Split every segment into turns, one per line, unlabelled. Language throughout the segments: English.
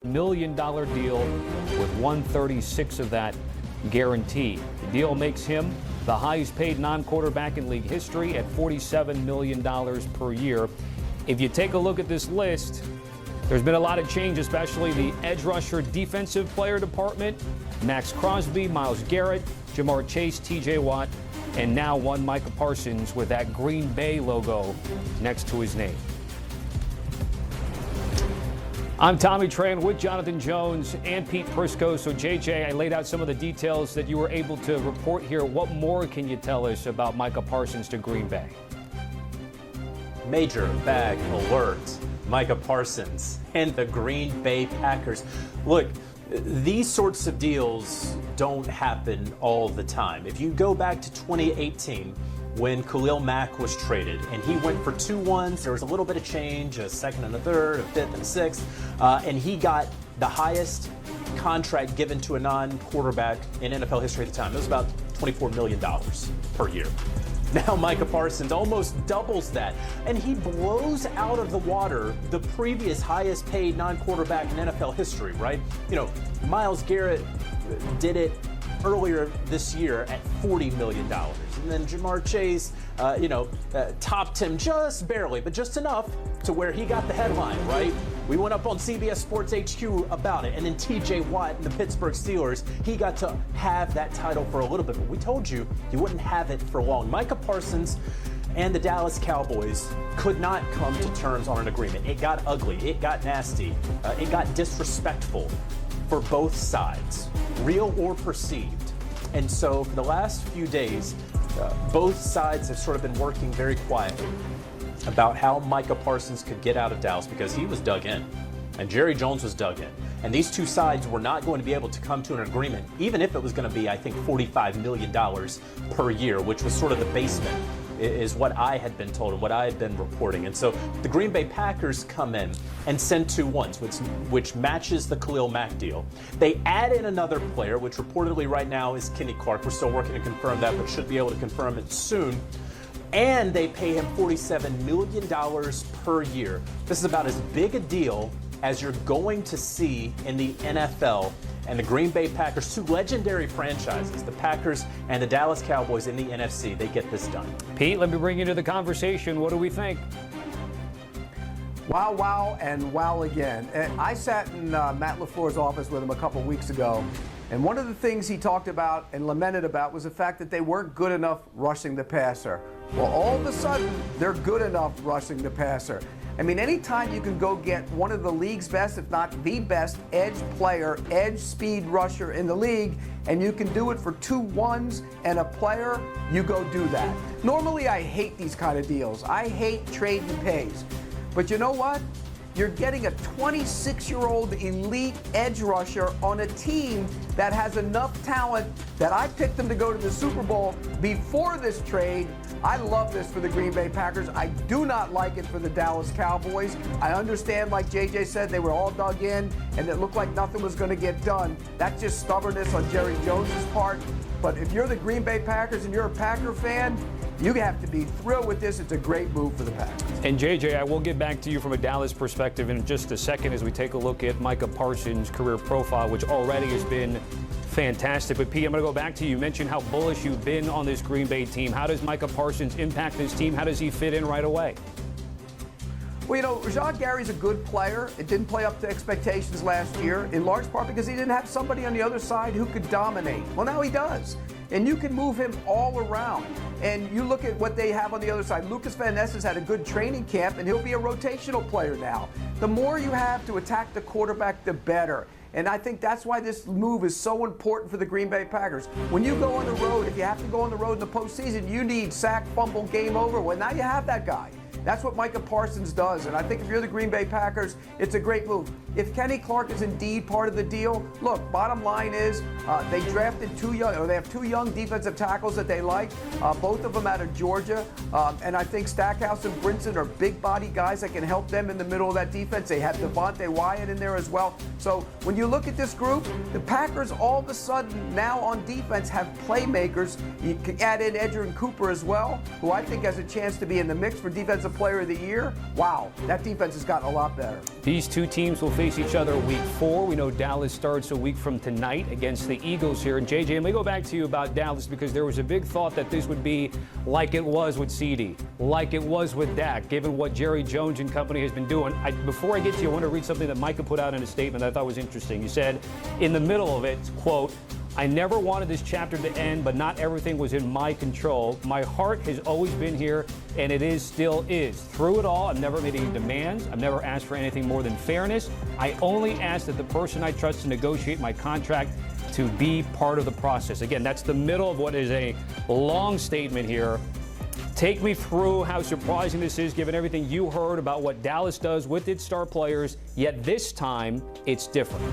million deal with 136 of that guaranteed. The deal makes him the highest paid non-quarterback in league history at $47 million per year. If you take a look at this list, there's been a lot of change, especially the edge rusher defensive player department. Max Crosby, Myles Garrett, Jamar Chase, TJ Watt, and now one Micah Parsons with that Green Bay logo next to his name. I'm Tommy Tran with Jonathan Jones and Pete Prisco. So, JJ, I laid out some of the details that you were able to report here. What more can you tell us about Micah Parsons to Green Bay?
Major bag alert. Micah Parsons and the Green Bay Packers. Look, these sorts of deals don't happen all the time. If you go back to 2018, when Khalil Mack was traded, and he went for 2 ones. There was a little bit of change, a second and a third, a fifth and a sixth, and he got the highest contract given to a non-quarterback in NFL history at the time. It was about $24 million per year. Now Micah Parsons almost doubles that, and he blows out of the water the previous highest paid non-quarterback in NFL history, right? You know, Myles Garrett did it earlier this year at $40 million. And then Jamar Chase, topped him just barely, but just enough to where he got the headline, right? We went up on CBS Sports HQ about it. And then TJ Watt and the Pittsburgh Steelers, he got to have that title for a little bit. But we told you he wouldn't have it for long. Micah Parsons and the Dallas Cowboys could not come to terms on an agreement. It got ugly. It got nasty. It got disrespectful for both sides, real or perceived. And so for the last few days, both sides have sort of been working very quietly about how Micah Parsons could get out of Dallas, because he was dug in and Jerry Jones was dug in. And these two sides were not going to be able to come to an agreement, even if it was going to be, I think, $45 million per year, which was sort of the basement, is what I had been told and what I had been reporting. And so the Green Bay Packers come in and send 2 ones, which matches the Khalil Mack deal. They add in another player, which reportedly right now is Kenny Clark. We're still working to confirm that, but should be able to confirm it soon. And they pay him $47 million per year. This is about as big a deal as you're going to see in the NFL. And the Green Bay Packers, 2 legendary franchises, the Packers and the Dallas Cowboys in the NFC, they get this done.
Pete, let me bring you to the conversation. What do we think?
Wow, wow, and wow again. I sat in Matt LaFleur's office with him a couple weeks ago, and one of the things he talked about and lamented about was the fact that they weren't good enough rushing the passer. Well, all of a sudden, they're good enough rushing the passer. I mean, anytime you can go get one of the league's best, if not the best, edge player, edge speed rusher in the league, and you can do it for 2 ones and a player, you go do that. Normally, I hate these kind of deals. I hate trading pays. But you know what? You're getting a 26-year-old elite edge rusher on a team that has enough talent that I picked them to go to the Super Bowl before this trade. I love this for the Green Bay Packers. I do not like it for the Dallas Cowboys. I understand, like JJ said, they were all dug in and it looked like nothing was going to get done. That's just stubbornness on Jerry Jones's part. But if you're the Green Bay Packers and you're a Packer fan, you have to be thrilled with this. It's a great move for the Packers.
And JJ, I will get back to you from a Dallas perspective in just a second as we take a look at Micah Parsons' career profile, which already has been fantastic. But Pete, I'm going to go back to you. You mentioned how bullish you've been on this Green Bay team. How does Micah Parsons impact this team? How does he fit in right away?
Well, you know, Rashad Gary's a good player. It didn't play up to expectations last year, in large part because he didn't have somebody on the other side who could dominate. Well, now he does. And you can move him all around. And you look at what they have on the other side. Lucas Van Ness has had a good training camp, and he'll be a rotational player now. The more you have to attack the quarterback, the better. And I think that's why this move is so important for the Green Bay Packers. When you go on the road, if you have to go on the road in the postseason, you need sack, fumble, game over. Well, now you have that guy. That's what Micah Parsons does. And I think if you're the Green Bay Packers, it's a great move. If Kenny Clark is indeed part of the deal, look, bottom line is they drafted they have 2 young defensive tackles that they like, both of them out of Georgia. And I think Stackhouse and Brinson are big body guys that can help them in the middle of that defense. They have Devontae Wyatt in there as well. So when you look at this group, the Packers all of a sudden now on defense have playmakers. You can add in Edgerrin Cooper as well, who I think has a chance to be in the mix for defensive Player of the Year. Wow, that defense has gotten a lot better.
These two teams will face each other week 4. We know Dallas starts a week from tonight against the Eagles here. And JJ, let me go back to you about Dallas, because there was a big thought that this would be like it was with CD, like it was with Dak, given what Jerry Jones and company has been doing. Before I get to you, I want to read something that Micah put out in a statement that I thought was interesting. You said, in the middle of it, quote, "I never wanted this chapter to end, but not everything was in my control. My heart has always been here, and it still is. Through it all, I've never made any demands. I've never asked for anything more than fairness. I only asked that the person I trust to negotiate my contract to be part of the process." Again, that's the middle of what is a long statement here. Take me through how surprising this is, given everything you heard about what Dallas does with its star players, yet this time it's different.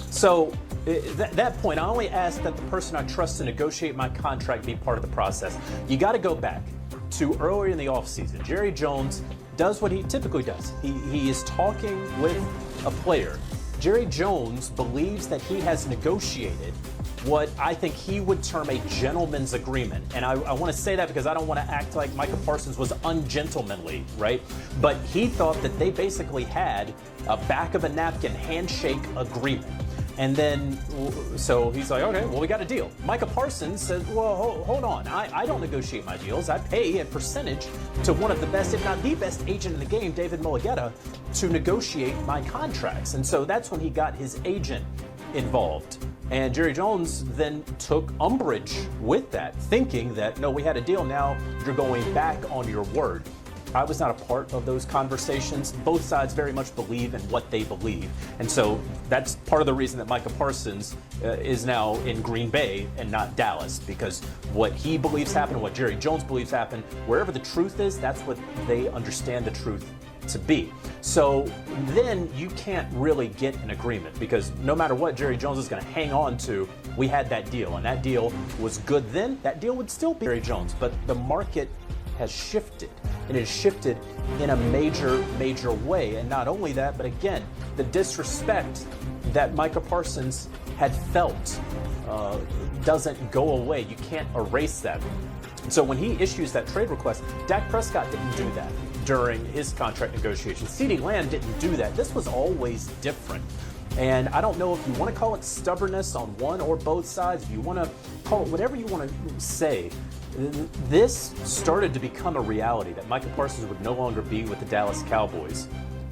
So, that point, I only asked that the person I trust to negotiate my contract be part of the process. You got to go back to earlier in the offseason. Jerry Jones does what he typically does. He is talking with a player. Jerry Jones believes that he has negotiated what I think he would term a gentleman's agreement. And I want to say that because I don't want to act like Micah Parsons was ungentlemanly, right? But he thought that they basically had a back of a napkin handshake agreement. And then, so he's like, okay, well, we got a deal. Micah Parsons says, well, hold on. I don't negotiate my deals. I pay a percentage to one of the best, if not the best agent in the game, David Mulligetta, to negotiate my contracts. And so that's when he got his agent involved. And Jerry Jones then took umbrage with that, thinking that, no, we had a deal. Now you're going back on your word. I was not a part of those conversations. Both sides very much believe in what they believe. And so that's part of the reason that Micah Parsons is now in Green Bay and not Dallas, because what he believes happened, what Jerry Jones believes happened, wherever the truth is, that's what they understand the truth to be. So then you can't really get an agreement, because no matter what Jerry Jones is going to hang on to, we had that deal, and that deal was good then. That deal would still be Jerry Jones, but the market has shifted, and it has shifted in a major way. And not only that, but again, the disrespect that Micah Parsons had felt doesn't go away. You can't erase that. So when he issues that trade request, Dak Prescott didn't do that during his contract negotiations. CeeDee Lamb didn't do that. This was always different. And I don't know if you want to call it stubbornness on one or both sides, if you want to call it whatever you want to say. This started to become a reality that Micah Parsons would no longer be with the Dallas Cowboys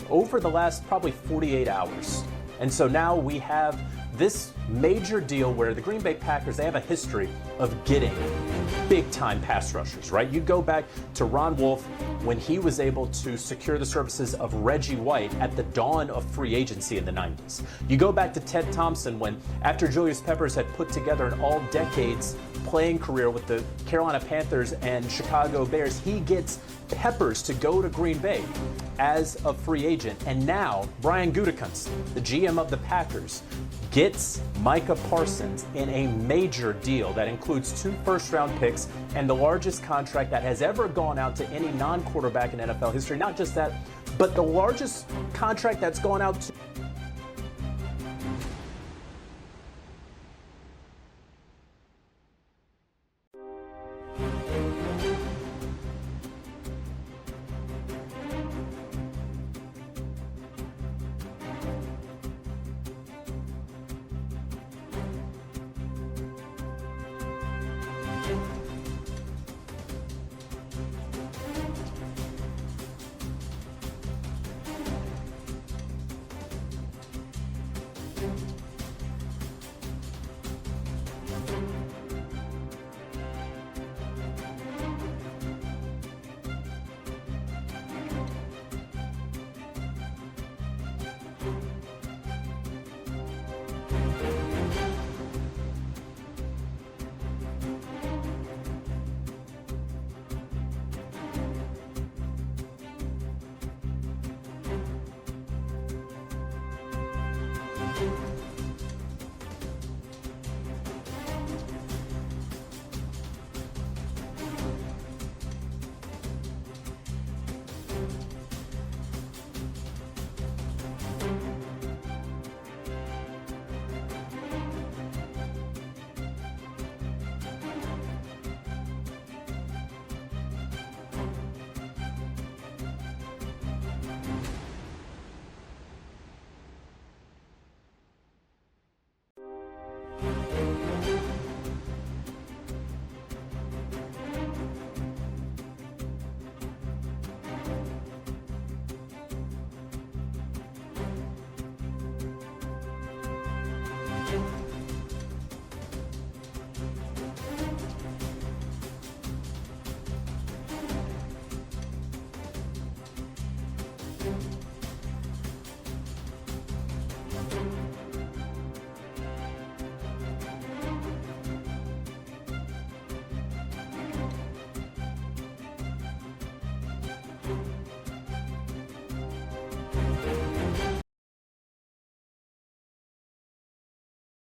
over the last probably 48 hours. And so now we have this major deal where the Green Bay Packers, they have a history of getting big-time pass rushers, right? You go back to Ron Wolf when he was able to secure the services of Reggie White at the dawn of free agency in the 90s. You go back to Ted Thompson when, after Julius Peppers had put together an all-decades playing career with the Carolina Panthers and Chicago Bears, he gets Peppers to go to Green Bay as a free agent. And now Brian Gutekunst, the GM of the Packers, gets Micah Parsons in a major deal that includes 2 first-round picks and the largest contract that has ever gone out to any non-quarterback in NFL history. Not just that, but the largest contract that's gone out to
you.